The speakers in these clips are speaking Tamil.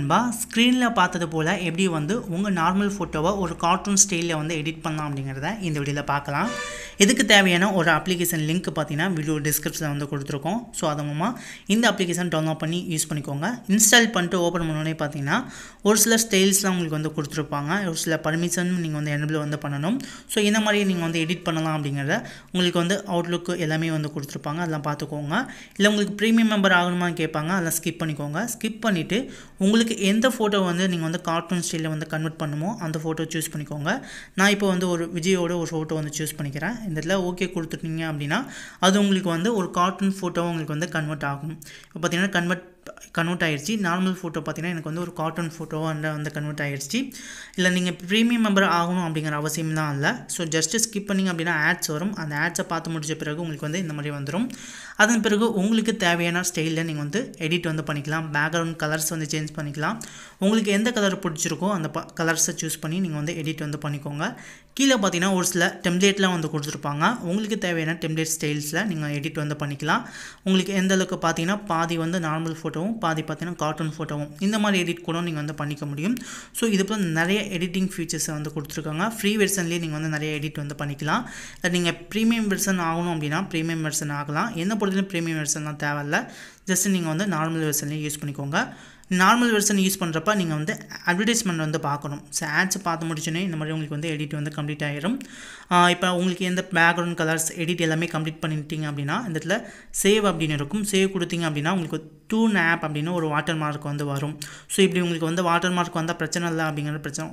நண்பா ஸ்க்ரீனில் பார்த்தது போல் எப்படி வந்து உங்கள் நார்மல் ஃபோட்டோவை ஒரு கார்ட்டூன் ஸ்டைலில் வந்து எடிட் பண்ணலாம் அப்படிங்கிறத இந்த வீடியோவில் பார்க்கலாம். இதுக்கு தேவையான ஒரு அப்ளிகேஷன் லிங்க் பார்த்தீங்கன்னா வீடியோ டிஸ்கிரிப்ஷனில் வந்து கொடுத்துருக்கோம். ஸோ அது மூலமாக இந்த அப்ளிகேஷன் டவுன்லோட் பண்ணி யூஸ் பண்ணிக்கோங்க. இன்ஸ்டால் பண்ணிட்டு ஓப்பன் பண்ணோடனே பார்த்தீங்கன்னா ஒரு சில ஸ்டைல்ஸ்லாம் உங்களுக்கு வந்து கொடுத்துருப்பாங்க. ஒரு சில பர்மிஷன் நீங்கள் வந்து எனேபிள் வந்து பண்ணணும். ஸோ இந்த மாதிரி நீங்கள் வந்து எடிட் பண்ணலாம் அப்படிங்கிறத உங்களுக்கு வந்து அவுட்லுக்கு எல்லாமே வந்து கொடுத்துருப்பாங்க. அதெல்லாம் பார்த்துக்கோங்க. இல்லை உங்களுக்கு ப்ரீமியம் மெம்பர் ஆகணுமான்னு கேட்பாங்க. அதெல்லாம் ஸ்கிப் பண்ணிக்கோங்க. ஸ்கிப் பண்ணிவிட்டு உங்களுக்கு எந்த ஃபோட்டோ வந்து நீங்கள் வந்து கார்ட்டூன் ஸ்டைலில் வந்து கன்வெர்ட் பண்ணுமோ அந்த ஃபோட்டோ சூஸ் பண்ணிக்கோங்க. நான் இப்போ வந்து ஒரு விஜயோட ஒரு ஃபோட்டோ வந்து சூஸ் பண்ணிக்கிறேன். இந்த இடத்துல ஓகே கொடுத்துட்டீங்க அப்படின்னா அது உங்களுக்கு வந்து ஒரு கார்ட்டூன் ஃபோட்டோவை உங்களுக்கு வந்து கன்வெர்ட் ஆகும். இப்போ பார்த்தீங்கன்னா கன்வெர்ட் ஆகிடுச்சு. நார்மல் ஃபோட்டோ பார்த்தீங்கன்னா எனக்கு வந்து ஒரு கார்ட்டூன் ஃபோட்டோவாக வந்து கன்வெர்ட் ஆகிடுச்சு. இல்லை நீங்கள் ப்ரீமியம் மெம்பர் ஆகணும் அப்படிங்கிற அவசியம்லாம் இல்லை. ஸோ ஜஸ்ட்டு ஸ்கிப் பண்ணிங்க அப்படின்னா ஆட்ஸ் வரும். அந்த ஆட்ஸை பார்த்து முடிச்ச பிறகு உங்களுக்கு வந்து இந்த மாதிரி வந்துடும். அதன் பிறகு உங்களுக்கு தேவையான ஸ்டைலில் நீங்கள் வந்து எடிட் வந்து பண்ணிக்கலாம். பேக்ரவுண்ட் கலர்ஸ் வந்து சேஞ்ச் பண்ணிக்கலாம். உங்களுக்கு எந்த கலர் பிடிச்சிருக்கோ அந்த கலர்ஸை சூஸ் பண்ணி நீங்கள் வந்து எடிட் வந்து பண்ணிக்கோங்க. கீழே பார்த்தீங்கன்னா ஒரு சில டெம்ப்ளேட்லாம் வந்து கொடுத்துருப்பாங்க. உங்களுக்கு தேவையான டெம்ப்ளேட் ஸ்டைல்ஸில் நீங்கள் எடிட் வந்து பண்ணிக்கலாம். உங்களுக்கு எந்த அளவுக்கு பார்த்தீங்கன்னா பாதி வந்து நார்மல் ஃபோட்டோவும் பாதி பார்த்தீங்கன்னா கார்ட்டூன் ஃபோட்டோவும் இந்த மாதிரி எடிட் கூட நீங்கள் வந்து பண்ணிக்க முடியும். ஸோ இது போல் நிறைய எடிட்டிங் ஃபீச்சர்ஸை வந்து கொடுத்துருக்காங்க. ஃப்ரீ வெர்ஷன்லேயே நீங்கள் வந்து நிறைய எடிட் வந்து பண்ணிக்கலாம். இல்லை நீங்கள் ப்ரீமியம் வெர்ஷன் ஆகணும் அப்படின்னா ப்ரீமியம் வெர்ஷன் ஆகலாம். என்ன பொறுத்தவரைக்கும் ப்ரீமியம் வெர்ஷன்லாம் தேவையில்லை. ஜஸ்ட் நீங்கள் வந்து நார்மல் வெர்ஷன்லேயே யூஸ் பண்ணிக்கோங்க. நார்மல் வெர்ஷன் யூஸ் பண்ணுறப்ப நீங்கள் வந்து அட்வர்டைஸ்மெண்ட் வந்து பார்க்கணும். ஸோ ஆட்ஸ் பார்த்து முடிச்சோன்னே இந்த மாதிரி உங்களுக்கு வந்து எடிட் வந்து கம்ப்ளீட் ஆகிடும். இப்போ உங்களுக்கு எந்த பேக்ரவுண்ட் கலர்ஸ் எடிட் எல்லாமே கம்ப்ளீட் பண்ணிட்டீங்க அப்படின்னா இந்த இடத்துல சேவ் அப்படின்னு இருக்கும். சேவ் கொடுத்தீங்க அப்படின்னா உங்களுக்கு Toonapp அப்படின்னு ஒரு வாட்டர் மார்க் வந்து வரும். ஸோ இப்படி உங்களுக்கு வந்து வாட்டர் மார்க் வந்தால் பிரச்சனை இல்லை அப்படிங்கிற பிரச்சனை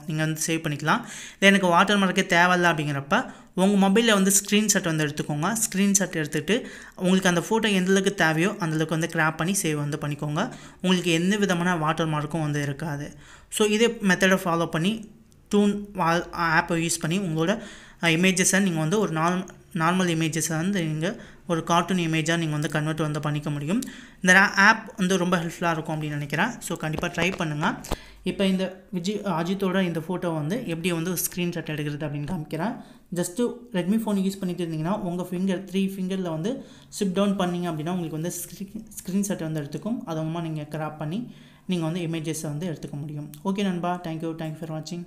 நீங்கள் வந்து சேவ் பண்ணிக்கலாம். இல்லை எனக்கு வாட்டர் மார்க்கே தேவையில்லை அப்படிங்கிறப்ப உங்கள் மொபைலில் வந்து ஸ்க்ரீன்ஷாட் வந்து எடுத்துக்கோங்க. ஸ்க்ரீன்ஷாட் எடுத்துகிட்டு உங்களுக்கு அந்த ஃபோட்டோ எந்தளவுக்கு தேவையோ அந்தளவுக்கு வந்து கிராப் பண்ணி சேவ் வந்து பண்ணிக்கோங்க. உங்களுக்கு எந்த விதமான வாட்டர் மார்க்கும் வந்து இருக்காது. ஸோ இதே மெத்தடை ஃபாலோ பண்ணி டூன் ஆப்பை யூஸ் பண்ணி உங்களோட இமேஜஸை நீங்கள் வந்து ஒரு நார்மல் இமேஜஸை வந்து நீங்கள் ஒரு கார்ட்டூன் இமேஜாக நீங்கள் வந்து கன்வெர்ட் வந்து பண்ணிக்க முடியும். இந்த ஆப் வந்து ரொம்ப ஹெல்ப்ஃபுல்லாக இருக்கும் அப்படின்னு நினைக்கிறேன். ஸோ கண்டிப்பாக ட்ரை பண்ணுங்கள். இப்போ இந்த அஜித்தோட இந்த ஃபோட்டோ வந்து எப்படி வந்து ஸ்க்ரீன்ஷாட் எடுக்கிறது அப்படின்னு காமிக்கிறேன். ஜஸ்ட்டு ரெட்மி ஃபோன் யூஸ் பண்ணிட்டு இருந்தீங்கன்னா உங்கள் 3 ஃபிங்கரில் வந்து ஸ்விப் டவுன் பண்ணிங்க அப்படின்னா உங்களுக்கு வந்து ஸ்க்ரீன்ஷாட் வந்து எடுத்துக்கும். அது மூலமாக நீங்கள் கிராப் பண்ணி நீங்கள் வந்து இமேஜஸை வந்து எடுத்துக்க முடியும். ஓகே நண்பா, தேங்க்யூ ஃபார் வாட்சிங்.